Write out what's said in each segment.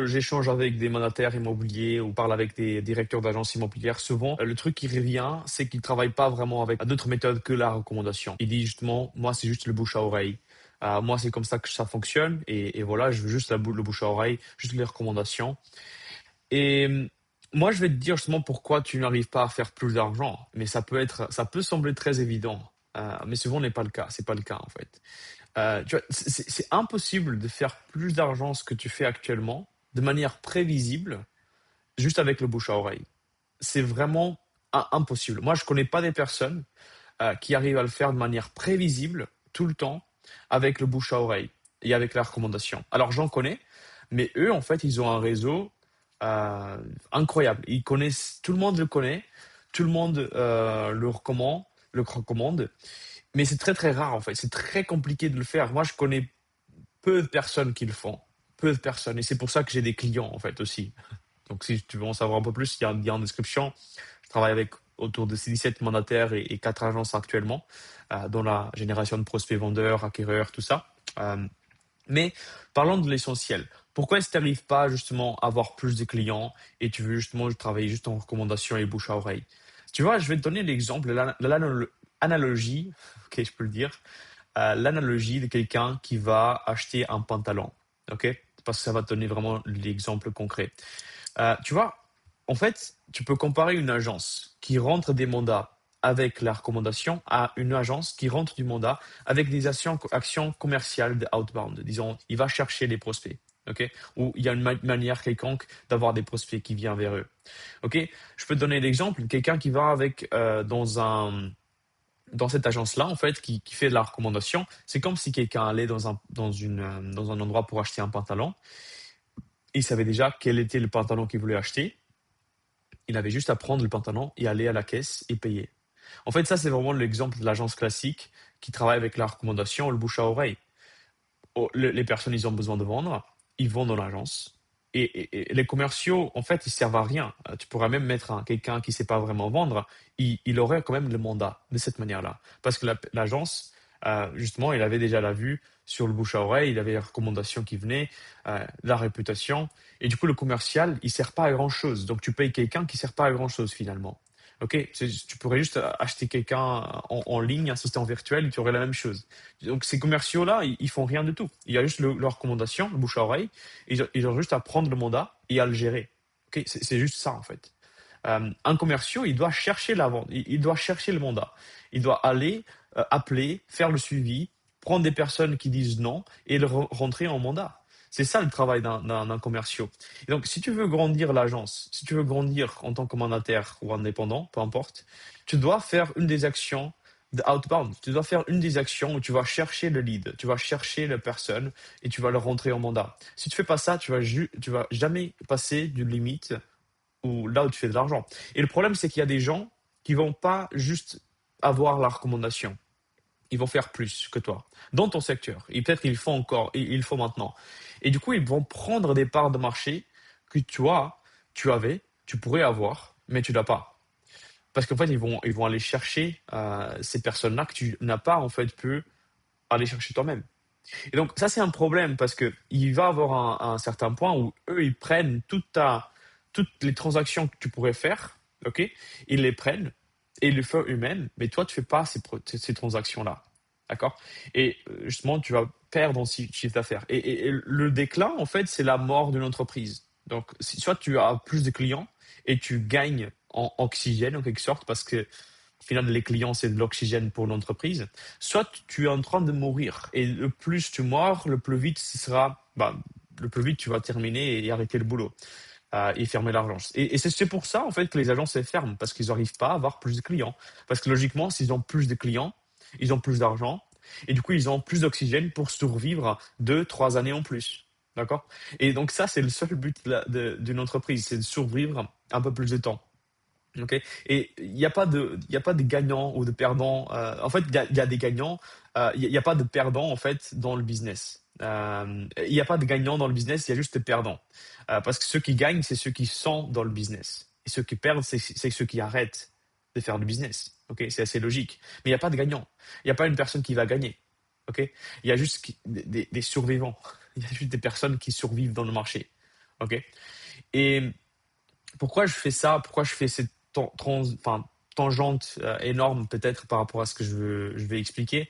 J'échange avec des mandataires immobiliers ou parle avec des directeurs d'agences immobilières, souvent, le truc qui revient, c'est qu'ils travaillent pas vraiment avec d'autres méthodes que la recommandation. Ils disent justement, moi, c'est juste le bouche à oreille. Moi, c'est comme ça que ça fonctionne. Et voilà, je veux juste le bouche à oreille, juste les recommandations. Et moi, je vais te dire justement pourquoi tu n'arrives pas à faire plus d'argent. Mais ça peut sembler très évident. Mais souvent, n'est pas le cas. C'est pas le cas, en fait. Tu vois, c'est impossible de faire plus d'argent ce que tu fais actuellement de manière prévisible juste avec le bouche à oreille. C'est vraiment impossible. Moi, je connais pas des personnes qui arrivent à le faire de manière prévisible tout le temps avec le bouche à oreille et avec la recommandation. Alors, j'en connais, mais eux, en fait, ils ont un réseau euh, incroyable. Ils connaissent, tout le monde le connaît, tout le monde le recommande, mais c'est très très rare en fait. C'est très compliqué de le faire. Moi, je connais peu de personnes qui le font. Peu de personnes. Et c'est pour ça que j'ai des clients en fait aussi. Donc si tu veux en savoir un peu plus, il y a en description. Je travaille avec autour de 17 mandataires et 4 agences actuellement, dans la génération de prospects vendeurs, acquéreurs, tout ça. Mais parlons de l'essentiel. Pourquoi est-ce que tu n'arrives pas justement à avoir plus de clients et tu veux justement travailler juste en recommandation et bouche à oreille? Tu vois, je vais te donner l'exemple, l'analogie, ok, je peux le dire, l'analogie de quelqu'un qui va acheter un pantalon, ok? Parce que ça va te donner vraiment l'exemple concret. Tu vois, en fait, tu peux comparer une agence qui rentre des mandats avec la recommandation à une agence qui rentre du mandat avec des actions commerciales de outbound. Disons, il va chercher des prospects. Ok, ou il y a une manière quelconque d'avoir des prospects qui viennent vers eux. Ok, je peux te donner l'exemple, quelqu'un qui va avec dans cette agence-là, en fait, qui fait de la recommandation, c'est comme si quelqu'un allait dans un endroit pour acheter un pantalon. Il savait déjà quel était le pantalon qu'il voulait acheter. Il avait juste à prendre le pantalon et aller à la caisse et payer. En fait, ça, c'est vraiment l'exemple de l'agence classique qui travaille avec la recommandation, le bouche à oreille. Oh, les personnes, ils ont besoin de vendre, ils vont dans l'agence. Et les commerciaux, en fait, ils servent à rien. Tu pourrais même mettre quelqu'un qui ne sait pas vraiment vendre, il aurait quand même le mandat de cette manière-là. Parce que l'agence, justement, il avait déjà la vue sur le bouche à oreille, il avait les recommandations qui venaient, la réputation. Et du coup, le commercial, il ne sert pas à grand-chose. Donc, tu payes quelqu'un qui ne sert pas à grand-chose finalement. Ok, tu pourrais juste acheter quelqu'un en ligne, assistant virtuel, tu aurais la même chose. Donc ces commerciaux-là, ils font rien du tout. Il y a juste leur recommandation, le bouche à oreille. Ils ont juste à prendre le mandat et à le gérer. Ok, c'est juste ça en fait. Un commercial, il doit chercher la vente, il doit chercher le mandat. Il doit aller appeler, faire le suivi, prendre des personnes qui disent non et le rentrer en mandat. C'est ça le travail d'un commercial. Et donc, si tu veux grandir l'agence, si tu veux grandir en tant que mandataire ou indépendant, peu importe, tu dois faire une des actions de outbound. Tu dois faire une des actions où tu vas chercher le lead, tu vas chercher la personne et tu vas le rentrer en mandat. Si tu fais pas ça, tu vas jamais passer d'une limite où là où tu fais de l'argent. Et le problème, c'est qu'il y a des gens qui vont pas juste avoir la recommandation. Ils vont faire plus que toi dans ton secteur. Et peut-être ils font encore, ils le font maintenant. Et du coup, ils vont prendre des parts de marché que tu avais, tu pourrais avoir, mais tu n'as pas. Parce qu'en fait, ils vont aller chercher ces personnes-là que tu n'as pas en fait pu aller chercher toi-même. Et donc ça, c'est un problème parce que il va avoir un certain point où eux, ils prennent toutes les transactions que tu pourrais faire, ok? Ils les prennent et ils le font eux-mêmes, mais toi, tu fais pas ces transactions-là, d'accord? Et justement, tu vas perdre en chiffre d'affaires. Et le déclin, en fait, c'est la mort d'une entreprise. Donc, soit tu as plus de clients et tu gagnes en oxygène en quelque sorte parce que au final, les clients, c'est de l'oxygène pour l'entreprise. Soit tu es en train de mourir. Et le plus tu meurs, le plus vite ce sera, le plus vite tu vas terminer et arrêter le boulot et fermer l'agence. Et c'est pour ça, en fait, que les agences se ferment, parce qu'ils n'arrivent pas à avoir plus de clients. Parce que logiquement, s'ils ont plus de clients, ils ont plus d'argent. Et du coup, ils ont plus d'oxygène pour survivre 2, 3 années en plus. D'accord? Et donc ça, c'est le seul but d'une entreprise, c'est de survivre un peu plus de temps. Ok. Et il y a pas de gagnants ou de perdants. En fait, il y a des gagnants. Il y a pas de perdants en fait dans le business. Il n'y a pas de gagnants dans le business. Il y a juste des perdants. Parce que ceux qui gagnent, c'est ceux qui sont dans le business. Et ceux qui perdent, c'est ceux qui arrêtent de faire du business. Ok. C'est assez logique. Mais il n'y a pas de gagnant. Il n'y a pas une personne qui va gagner. Ok. Il y a juste des survivants. Il y a juste des personnes qui survivent dans le marché. OK? Et pourquoi je fais ça? Pourquoi je fais cette tangente énorme peut-être par rapport à ce que je vais expliquer?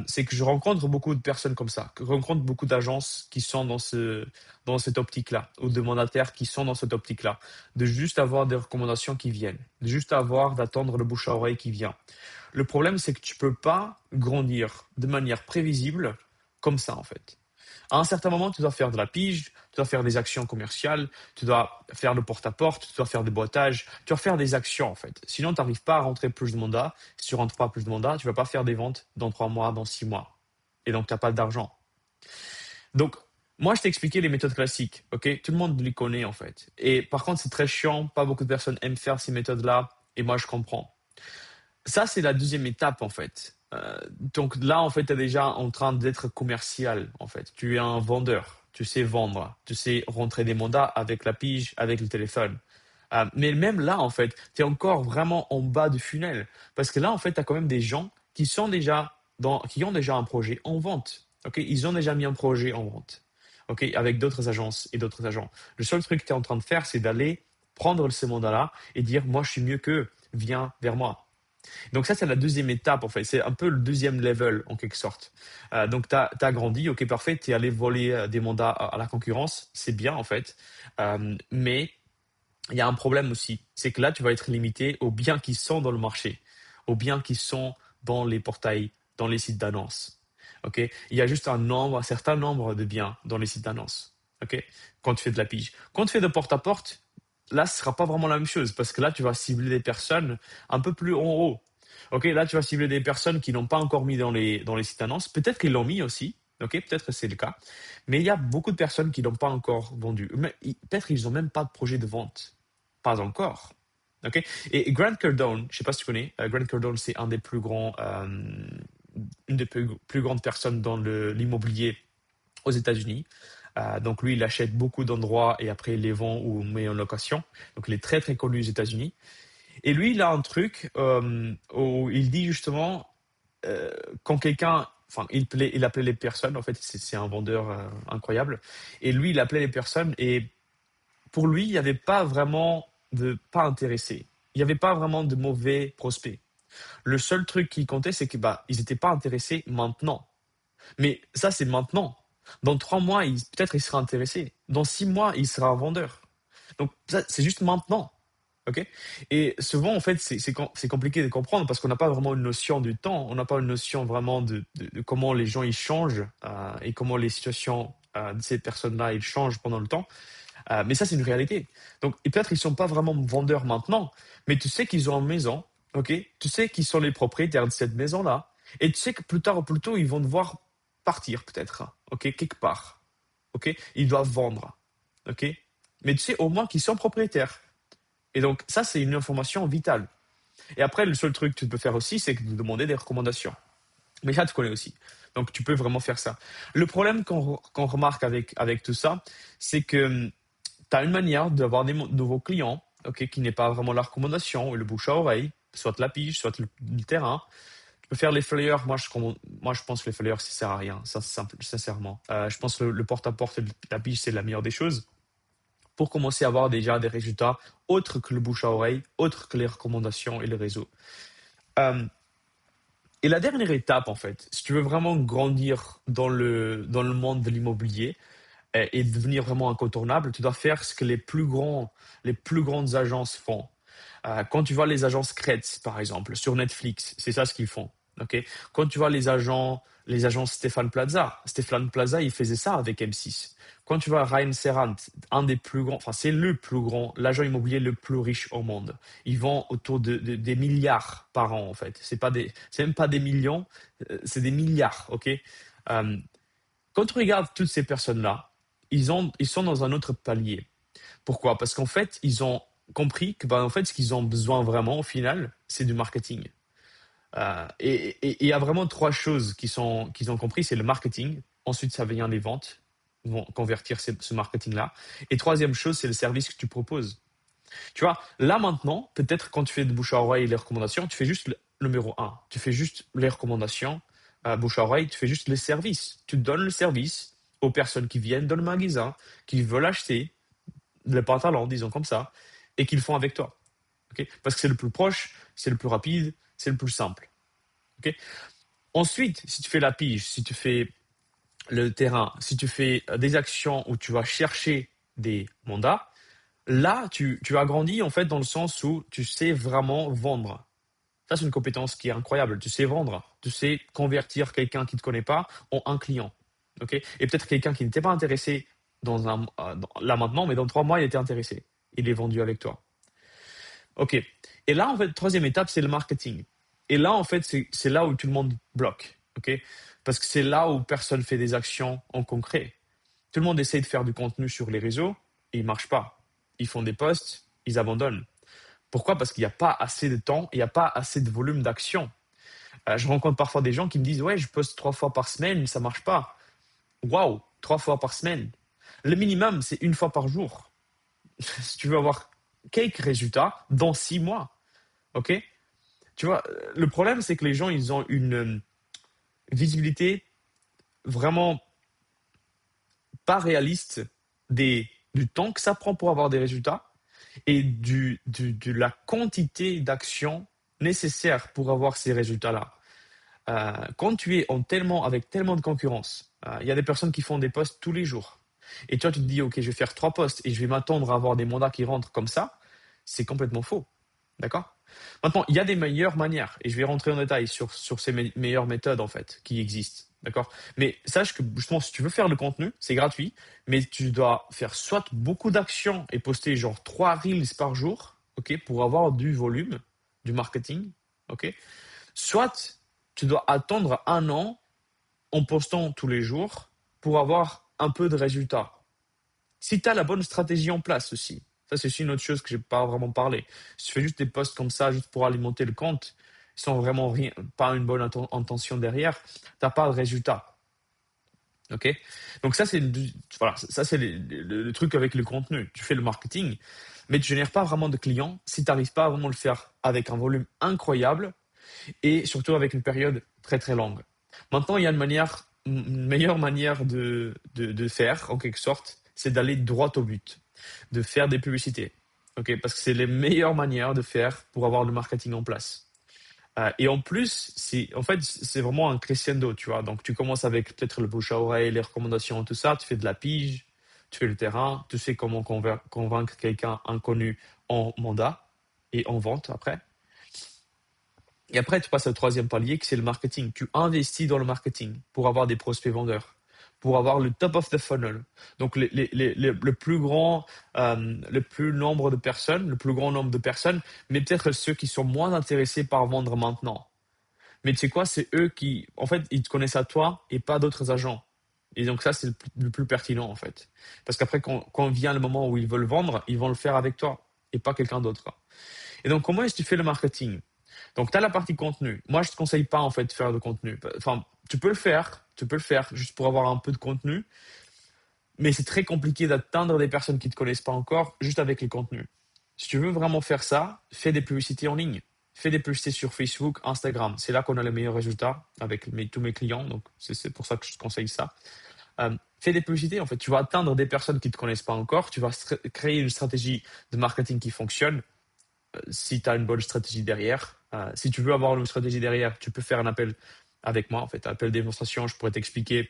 C'est que je rencontre beaucoup de personnes comme ça, que je rencontre beaucoup d'agences qui sont dans cette optique-là, ou de mandataires qui sont dans cette optique-là, de juste avoir des recommandations qui viennent, de juste avoir, d'attendre le bouche à oreille qui vient. Le problème, c'est que tu peux pas grandir de manière prévisible comme ça, en fait. À un certain moment, tu dois faire de la pige, tu dois faire des actions commerciales, tu dois faire le porte-à-porte, tu dois faire des boîtages, tu dois faire des actions en fait. Sinon, tu n'arrives pas à rentrer plus de mandats. Si tu rentres pas plus de mandats, tu vas pas faire des ventes dans 3 mois, dans 6 mois. Et donc, tu n'as pas d'argent. Donc, moi, je t'ai expliqué les méthodes classiques, ok? Tout le monde les connaît en fait. Et par contre, c'est très chiant, pas beaucoup de personnes aiment faire ces méthodes-là, et moi, je comprends. Ça, c'est la deuxième étape, en fait. Donc là, en fait, tu es déjà en train d'être commercial, en fait. Tu es un vendeur. Tu sais vendre. Tu sais rentrer des mandats avec la pige, avec le téléphone. Mais même là, en fait, tu es encore vraiment en bas du funnel. Parce que là, en fait, tu as quand même des gens qui sont déjà qui ont déjà un projet en vente. Ok, ils ont déjà mis un projet en vente. Ok, avec d'autres agences et d'autres agents. Le seul truc que tu es en train de faire, c'est d'aller prendre ce mandat-là et dire, moi, je suis mieux qu'eux. Viens vers moi. Donc ça, c'est la deuxième étape, en fait. C'est un peu le deuxième level, en quelque sorte. Donc, tu as grandi, ok, parfait, tu es allé voler des mandats à la concurrence, c'est bien, en fait. Mais il y a un problème aussi, c'est que là, tu vas être limité aux biens qui sont dans le marché, aux biens qui sont dans les portails, dans les sites d'annonces. Ok, il y a juste un certain nombre de biens dans les sites d'annonces. Ok, quand tu fais de la pige. Quand tu fais de porte-à-porte, là, ce sera pas vraiment la même chose parce que là, tu vas cibler des personnes un peu plus en haut. Ok, là, tu vas cibler des personnes qui n'ont pas encore mis dans les sites annonces. Peut-être qu'ils l'ont mis aussi. Ok, peut-être que c'est le cas. Mais il y a beaucoup de personnes qui n'ont pas encore vendu. Peut-être qu'ils n'ont même pas de projet de vente. Pas encore. Ok. Et Grant Cardone, je sais pas si tu connais, Grant Cardone, c'est un des plus grands, une des plus grandes personnes dans l'immobilier aux États-Unis. Donc lui, il achète beaucoup d'endroits et après il les vend ou met en location. Donc il est très très connu aux États-Unis. Et lui, il a un truc où il dit justement euh, quand quelqu'un, enfin, il appelait les personnes. En fait, c'est un vendeur incroyable. Et lui, il appelait les personnes et pour lui, il n'y avait pas vraiment de pas intéressés. Il n'y avait pas vraiment de mauvais prospects. Le seul truc qui comptait, c'est que bah, ils n'étaient pas intéressés maintenant. Mais ça, c'est maintenant. Dans 3 mois, peut-être il sera intéressé. Dans 6 mois, il sera un vendeur. Donc, ça, c'est juste maintenant. OK? Et souvent, en fait, c'est compliqué de comprendre parce qu'on n'a pas vraiment une notion du temps. On n'a pas une notion vraiment de comment les gens ils changent et comment les situations de ces personnes-là ils changent pendant le temps. Mais ça, c'est une réalité. Donc, et peut-être qu'ils sont pas vraiment vendeurs maintenant, mais tu sais qu'ils ont une maison, ok? Tu sais qu'ils sont les propriétaires de cette maison-là, et tu sais que plus tard ou plus tôt, ils vont devoir partir peut-être, ok? Quelque part, ok? Ils doivent vendre, ok? Mais tu sais au moins qu'ils sont propriétaires. Et donc, ça, c'est une information vitale. Et après, le seul truc que tu peux faire aussi, c'est de demander des recommandations. Mais ça, tu connais aussi. Donc, tu peux vraiment faire ça. Le problème qu'on remarque avec tout ça, c'est que tu as une manière d'avoir des nouveaux clients, ok, qui n'est pas vraiment la recommandation ou le bouche à oreille, soit la pige, soit le terrain. Tu peux faire les flyers. Moi, je pense que les flyers, ça sert à rien, ça, sincèrement. Je pense que le porte-à-porte et la pige, c'est la meilleure des choses pour commencer à avoir déjà des résultats autres que le bouche à oreille, autres que les recommandations et le réseau. Euh, et la dernière étape, en fait, si tu veux vraiment grandir dans le monde de l'immobilier, et devenir vraiment incontournable, tu dois faire ce que les plus grandes agences font. Quand tu vois les agences Kretz, par exemple, sur Netflix, c'est ça ce qu'ils font. Ok. Quand tu vois les agences Stéphane Plaza, il faisait ça avec M6. Quand tu vois Ryan Serrant, un des plus grands, enfin c'est le plus grand, l'agent immobilier le plus riche au monde. Ils vendent autour des milliards par an en fait. C'est même pas des millions, c'est des milliards. Ok. Euh, Quand tu regardes toutes ces personnes-là, ils sont dans un autre palier. Pourquoi? Parce qu'en fait, ils ont compris que, en fait, ce qu'ils ont besoin vraiment, au final, c'est du marketing. Et il y a vraiment trois choses qu'ils ont compris, c'est le marketing. Ensuite, ça vient les ventes, ils vont convertir ce marketing-là. Et troisième chose, c'est le service que tu proposes. Tu vois, là maintenant, peut-être quand tu fais de bouche à oreille et les recommandations, tu fais juste le numéro un. Tu fais juste les recommandations, bouche à oreille, tu fais juste les services. Tu donnes le service aux personnes qui viennent dans le magasin, qui veulent acheter le pantalon, disons comme ça, et qu'ils font avec toi. Ok, parce que c'est le plus proche, c'est le plus rapide, c'est le plus simple. Ok. Ensuite, si tu fais la pige, si tu fais le terrain, si tu fais des actions où tu vas chercher des mandats, là, tu agrandis en fait dans le sens où tu sais vraiment vendre. Ça, c'est une compétence qui est incroyable. Tu sais vendre, tu sais convertir quelqu'un qui ne te connaît pas en un client. Ok. Et peut-être quelqu'un qui n'était pas intéressé là maintenant, mais dans 3 mois, il était intéressé. Il est vendu avec toi. Ok. Et là, en fait, troisième étape, c'est le marketing. Et là, en fait, c'est là où tout le monde bloque. Ok. Parce que c'est là où personne fait des actions en concret. Tout le monde essaye de faire du contenu sur les réseaux et ils marchent pas. Ils font des posts, ils abandonnent. Pourquoi? Parce qu'il n'y a pas assez de temps, il n'y a pas assez de volume d'action. Je rencontre parfois des gens qui me disent, ouais, je poste 3 fois par semaine, ça marche pas. Waouh, 3 fois par semaine. Le minimum, c'est 1 fois par jour. Si tu veux avoir quelques résultats dans 6 mois, ok? Tu vois, le problème, c'est que les gens, ils ont une visibilité vraiment pas réaliste du temps que ça prend pour avoir des résultats et de la quantité d'actions nécessaires pour avoir ces résultats-là. Quand tu es avec tellement de concurrence, il y a des personnes qui font des posts tous les jours. Et toi, tu te dis, OK, je vais faire 3 posts et je vais m'attendre à avoir des mandats qui rentrent comme ça. C'est complètement faux. D'accord? Maintenant, il y a des meilleures manières et je vais rentrer en détail sur ces meilleures méthodes en fait qui existent. D'accord? Mais sache que justement, si tu veux faire le contenu, c'est gratuit, mais tu dois faire soit beaucoup d'actions et poster genre 3 reels par jour, OK, pour avoir du volume, du marketing, OK? Soit tu dois attendre 1 an en postant tous les jours pour avoir un peu de résultats. Si tu as la bonne stratégie en place aussi, ça c'est aussi une autre chose que je n'ai pas vraiment parlé. Si tu fais juste des posts comme ça, juste pour alimenter le compte, sans vraiment rien, pas une bonne intention derrière, tu n'as pas de résultat. Ok. Donc ça c'est voilà, ça c'est le truc avec le contenu. Tu fais le marketing, mais tu génères pas vraiment de clients si tu n'arrives pas à vraiment le faire avec un volume incroyable et surtout avec une période très très longue. Maintenant, il y a une meilleure manière de faire, en quelque sorte, c'est d'aller droit au but, de faire des publicités. Ok, parce que c'est les meilleures manières de faire pour avoir le marketing en place. Et en plus, c'est vraiment un crescendo, tu vois. Donc, tu commences avec peut-être le bouche à oreille, les recommandations, tout ça. Tu fais de la pige, tu fais le terrain, tu sais comment convaincre quelqu'un inconnu en mandat et en vente après. Et après, tu passes au troisième palier, qui c'est le marketing. Tu investis dans le marketing pour avoir des prospects vendeurs, pour avoir le top of the funnel. Donc, le plus nombre de personnes, le plus grand nombre de personnes, mais peut-être ceux qui sont moins intéressés par vendre maintenant. Mais tu sais quoi, c'est eux qui, en fait, ils te connaissent à toi et pas d'autres agents. Et donc ça, c'est le plus pertinent, en fait. Parce qu'après, quand vient le moment où ils veulent vendre, ils vont le faire avec toi et pas quelqu'un d'autre. Et donc, comment est-ce que tu fais le marketing? Donc, tu as la partie contenu. Moi, je ne te conseille pas, en fait, de faire de contenu. Enfin, tu peux le faire juste pour avoir un peu de contenu, mais c'est très compliqué d'atteindre des personnes qui ne te connaissent pas encore juste avec le contenu. Si tu veux vraiment faire ça, fais des publicités en ligne. Fais des publicités sur Facebook, Instagram. C'est là qu'on a les meilleurs résultats avec tous mes clients. Donc, c'est pour ça que je te conseille ça. Fais des publicités. En fait, tu vas atteindre des personnes qui ne te connaissent pas encore. Tu vas créer une stratégie de marketing qui fonctionne si tu as une bonne stratégie derrière. Si tu veux avoir une stratégie derrière, tu peux faire un appel avec moi, en fait, un appel démonstration. Je pourrais t'expliquer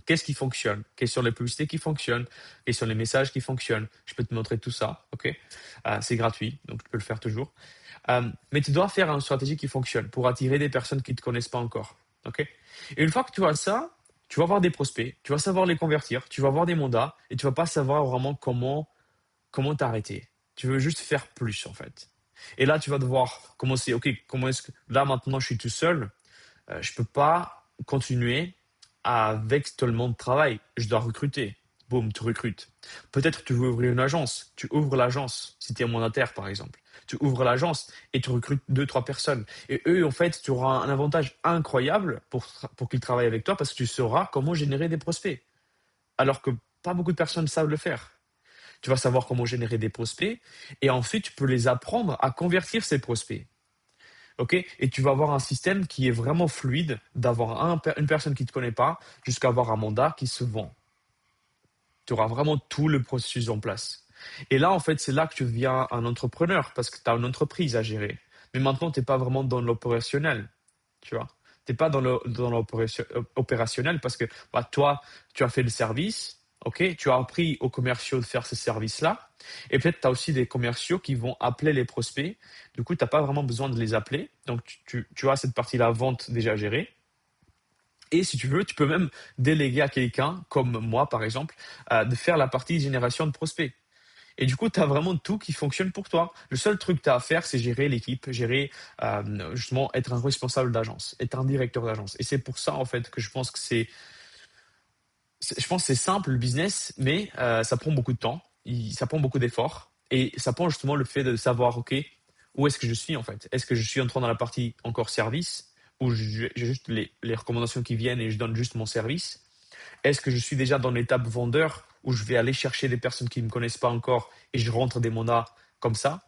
qu'est-ce qui fonctionne, quelles sont les publicités qui fonctionnent, quels sont les messages qui fonctionnent. Je peux te montrer tout ça, ok? C'est gratuit, donc tu peux le faire toujours. Mais tu dois faire une stratégie qui fonctionne pour attirer des personnes qui ne te connaissent pas encore, ok? Et une fois que tu as ça, tu vas avoir des prospects, tu vas savoir les convertir, tu vas avoir des mandats et tu vas pas savoir vraiment comment t'arrêter. Tu veux juste faire plus, en fait. Et là, tu vas devoir commencer, OK, comment est-ce que... Là, maintenant, je suis tout seul. Je peux pas continuer avec tellement de travail. Je dois recruter. Boum, tu recrutes. Peut-être tu veux ouvrir une agence. Tu ouvres l'agence, si tu es mandataire, par exemple. Tu ouvres l'agence et tu recrutes 2, 3 personnes. Et eux, en fait, tu auras un avantage incroyable pour qu'ils travaillent avec toi parce que tu sauras comment générer des prospects. Alors que pas beaucoup de personnes savent le faire. Tu vas savoir comment générer des prospects et ensuite tu peux les apprendre à convertir ces prospects. Ok. Et tu vas avoir un système qui est vraiment fluide, d'avoir une personne qui ne te connaît pas jusqu'à avoir un mandat qui se vend. tu auras vraiment tout le processus en place. Et là, en fait, c'est là que tu deviens un entrepreneur parce que tu as une entreprise à gérer. Mais maintenant, tu n'es pas vraiment dans l'opérationnel, tu vois. Tu n'es pas dans l'opérationnel parce que bah, toi, tu as fait le service, ok, tu as appris aux commerciaux de faire ce service-là. Et peut-être tu as aussi des commerciaux qui vont appeler les prospects. Du coup, tu n'as pas vraiment besoin de les appeler. Donc, tu as cette partie-là, vente déjà gérée. Et si tu veux, tu peux même déléguer à quelqu'un, comme moi par exemple, de faire la partie génération de prospects. Et du coup, tu as vraiment tout qui fonctionne pour toi. Le seul truc que tu as à faire, c'est gérer l'équipe, gérer justement être un responsable d'agence, être un directeur d'agence. Et c'est pour ça en fait que je pense que je pense que c'est simple le business, mais ça prend beaucoup de temps, ça prend beaucoup d'efforts. Et ça prend justement le fait de savoir, OK, où est-ce que je suis en fait? Est-ce que je suis entré dans la partie encore service, où j'ai juste les recommandations qui viennent et je donne juste mon service? Est-ce que je suis déjà dans l'étape vendeur, où je vais aller chercher des personnes qui ne me connaissent pas encore et je rentre des mandats comme ça?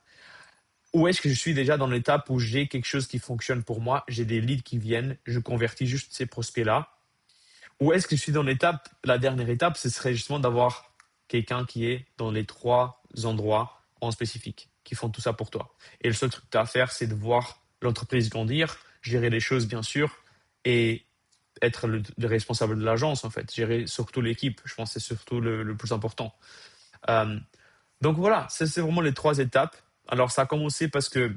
Ou est-ce que je suis déjà dans l'étape où j'ai quelque chose qui fonctionne pour moi, j'ai des leads qui viennent, je convertis juste ces prospects-là? Ou est-ce que je suis dans l'étape, la dernière étape, ce serait justement d'avoir quelqu'un qui est dans les trois endroits en spécifique, qui font tout ça pour toi. Et le seul truc que tu as à faire, c'est de voir l'entreprise grandir, gérer les choses bien sûr, et être le responsable de l'agence en fait, gérer surtout l'équipe. Je pense que c'est surtout le plus important. Euh, donc voilà, ça c'est vraiment les trois étapes. Alors ça a commencé parce que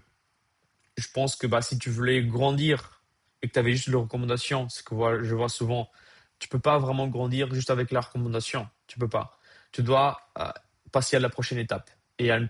je pense que bah, si tu voulais grandir et que tu avais juste les recommandations, ce que je vois souvent, tu peux pas vraiment grandir juste avec la recommandation. Tu peux pas. Tu dois passer à la prochaine étape et à une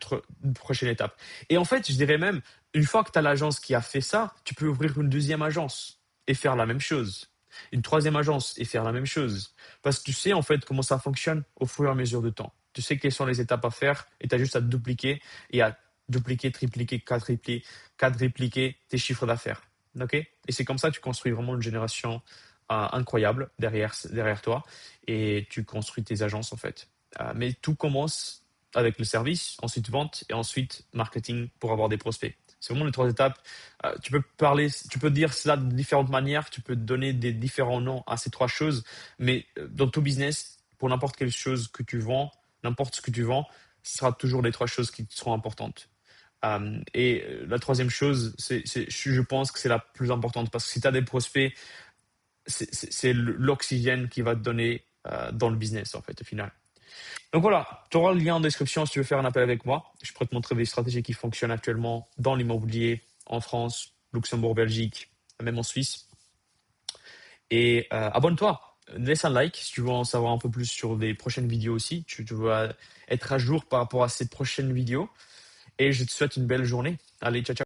prochaine étape. Et en fait, je dirais même, une fois que tu as l'agence qui a fait ça, tu peux ouvrir une deuxième agence et faire la même chose. Une troisième agence et faire la même chose. Parce que tu sais en fait comment ça fonctionne au fur et à mesure du temps. Tu sais quelles sont les étapes à faire et tu as juste à dupliquer et à dupliquer, tripliquer, quadrupliquer tes chiffres d'affaires. Ok? Et c'est comme ça que tu construis vraiment une génération incroyable derrière toi et tu construis tes agences en fait. Mais tout commence avec le service, ensuite vente et ensuite marketing pour avoir des prospects. C'est vraiment les trois étapes. Tu peux dire cela de différentes manières, tu peux donner des différents noms à ces trois choses, mais dans tout business, pour n'importe quelle chose que tu vends, n'importe ce que tu vends, ce sera toujours les trois choses qui seront importantes. La troisième chose, je pense que c'est la plus importante parce que si tu as des prospects, c'est l'oxygène qui va te donner dans le business, en fait, au final. Donc voilà, tu auras le lien en description si tu veux faire un appel avec moi. Je pourrais te montrer des stratégies qui fonctionnent actuellement dans l'immobilier en France, Luxembourg, Belgique, même en Suisse. Et abonne-toi, laisse un like si tu veux en savoir un peu plus sur les prochaines vidéos aussi. Tu veux être à jour par rapport à ces prochaines vidéos. Et je te souhaite une belle journée. Allez, ciao, ciao.